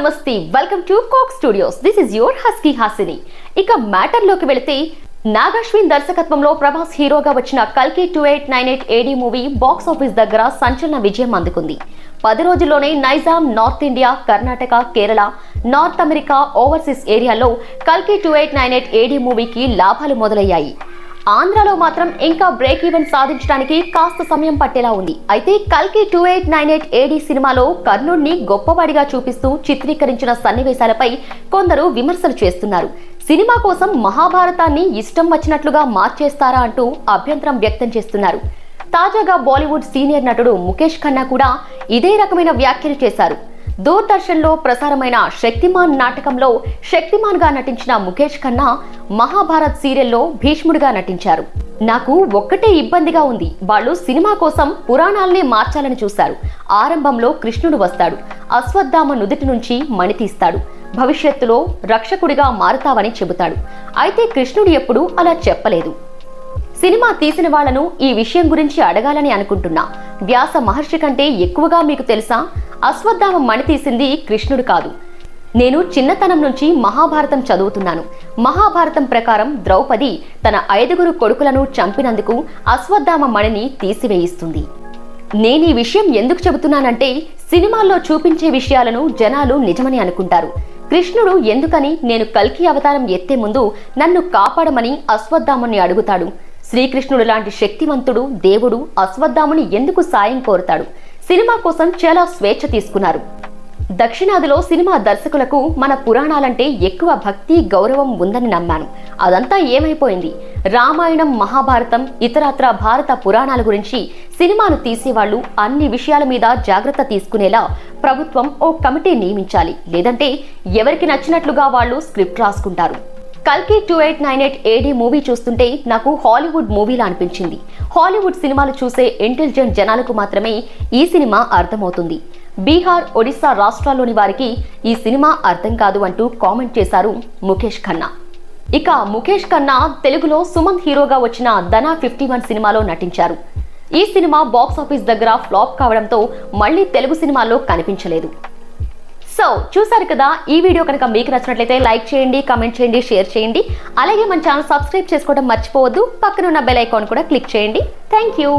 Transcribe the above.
నమస్తే, welcome to coke studios. This is your husky Hasini. ఇక matter లోకి వెళితే, నాగశ్విన్ దర్శకత్వంలో ప్రభాస్ హీరోగా వచ్చిన కల్కి 2898 AD మూవీ బాక్స్ ఆఫీస్ దగ్గర సంచలన విజయం అందుకుంది. 10 రోజుల్లోనే Nizam, north India, Karnataka, Kerala, north America, overseas ఏరియాలో కల్కి 2898 AD మూవీకి లాభాలు మొదలయ్యాయి. ఆంధ్రాలో మాత్రం ఇంకా బ్రేక్ ఈవెన్ సాధించడానికి కాస్త సమయం పట్టేలా ఉంది. అయితే కల్కి 2898 AD సినిమాలో కర్ణుడిని గొప్పవాడిగా చూపిస్తూ చిత్రీకరించిన సన్నివేశాలపై కొందరు విమర్శలు చేస్తున్నారు. సినిమా కోసం మహాభారతాన్ని ఇష్టం వచ్చినట్లుగా మార్చేస్తారా అంటూ అభ్యంతరం వ్యక్తం చేస్తున్నారు. తాజాగా బాలీవుడ్ సీనియర్ నటుడు ముఖేష్ ఖన్నా కూడా ఇదే రకమైన వ్యాఖ్యలు చేశారు. దూరదర్శన్ లో ప్రసారమైన శక్తిమాన్ నాటకంలో శక్తిమాన్ గా నటించిన ముఖేష్ ఖన్నా మహాభారత్ సీరియల్లో భీష్ముడిగా నటించారు. నాకు ఒక్కటే ఇబ్బందిగా ఉంది, వాళ్ళు సినిమా కోసం పురాణాలనే మార్చాలని చూశారు. ఆరంభంలో కృష్ణుడు వస్తాడు, అశ్వత్థామ నుదుటి నుంచి మణి తీస్తాడు, భవిష్యత్తులో రక్షకుడిగా మారుతావని చెబుతాడు. అయితే కృష్ణుడు ఎప్పుడూ అలా చెప్పలేదు. సినిమా తీసిన వాళ్లను ఈ విషయం గురించి అడగాలని అనుకుంటున్నా. వ్యాస మహర్షి కంటే ఎక్కువగా మీకు తెలుసా? అశ్వత్థామ మణి తీసింది కృష్ణుడు కాదు. నేను చిన్నతనం నుంచి మహాభారతం చదువుతున్నాను. మహాభారతం ప్రకారం ద్రౌపది తన 5 కొడుకులను చంపినందుకు అశ్వత్థామ మణిని తీసివేయిస్తుంది. నేను ఈ విషయం ఎందుకు చెబుతున్నానంటే, సినిమాల్లో చూపించే విషయాలను జనాలు నిజమని అనుకుంటారు. కృష్ణుడు ఎందుకని నేను కల్కి అవతారం ఎత్తే ముందు నన్ను కాపాడమని అశ్వత్థాముని అడుగుతాడు? శ్రీకృష్ణుడు లాంటి శక్తివంతుడు దేవుడు అశ్వత్థాముని ఎందుకు సాయం కోరుతాడు? సినిమా కోసం చాలా స్వేచ్ఛ తీసుకున్నారు. దక్షిణాదిలో సినిమా దర్శకులకు మన పురాణాలంటే ఎక్కువ భక్తి, గౌరవం ఉందని నమ్మాను. అదంతా ఏమైపోయింది? రామాయణం, మహాభారతం, ఇతరత్ర భారత పురాణాల గురించి సినిమాను తీసేవాళ్లు అన్ని విషయాల మీద జాగ్రత్త తీసుకునేలా ప్రభుత్వం ఓ కమిటీ నియమించాలి. లేదంటే ఎవరికి నచ్చినట్లుగా వాళ్ళు స్క్రిప్ట్ రాసుకుంటారు. కల్కి 2898 AD మూవీ చూస్తుంటే నాకు హాలీవుడ్ మూవీలా అనిపించింది. హాలీవుడ్ సినిమాలు చూసే ఇంటెలిజెంట్ జనాలకు మాత్రమే ఈ సినిమా అర్థమవుతుంది. బీహార్, ఒడిశా రాష్ట్రాల్లోని వారికి ఈ సినిమా అర్థం కాదు అంటూ కామెంట్ చేశారు ముఖేష్ ఖన్నా. ఇక ముఖేష్ ఖన్నా తెలుగులో సుమంత్ హీరోగా వచ్చిన ధనా 51 సినిమాలో నటించారు. ఈ సినిమా బాక్స్ ఆఫీస్ దగ్గర ఫ్లాప్ కావడంతో మళ్లీ తెలుగు సినిమాల్లో కనిపించలేదు. సో చూసారు కదా, ఈ వీడియో కనుక మీకు నచ్చినట్లయితే లైక్ చేయండి, కామెంట్ చేయండి, షేర్ చేయండి. అలాగే మన ఛానల్ సబ్స్క్రైబ్ చేసుకోవడం మర్చిపోవద్దు. పక్కన ఉన్న బెల్ ఐకాన్ కూడా క్లిక్ చేయండి. Thank you.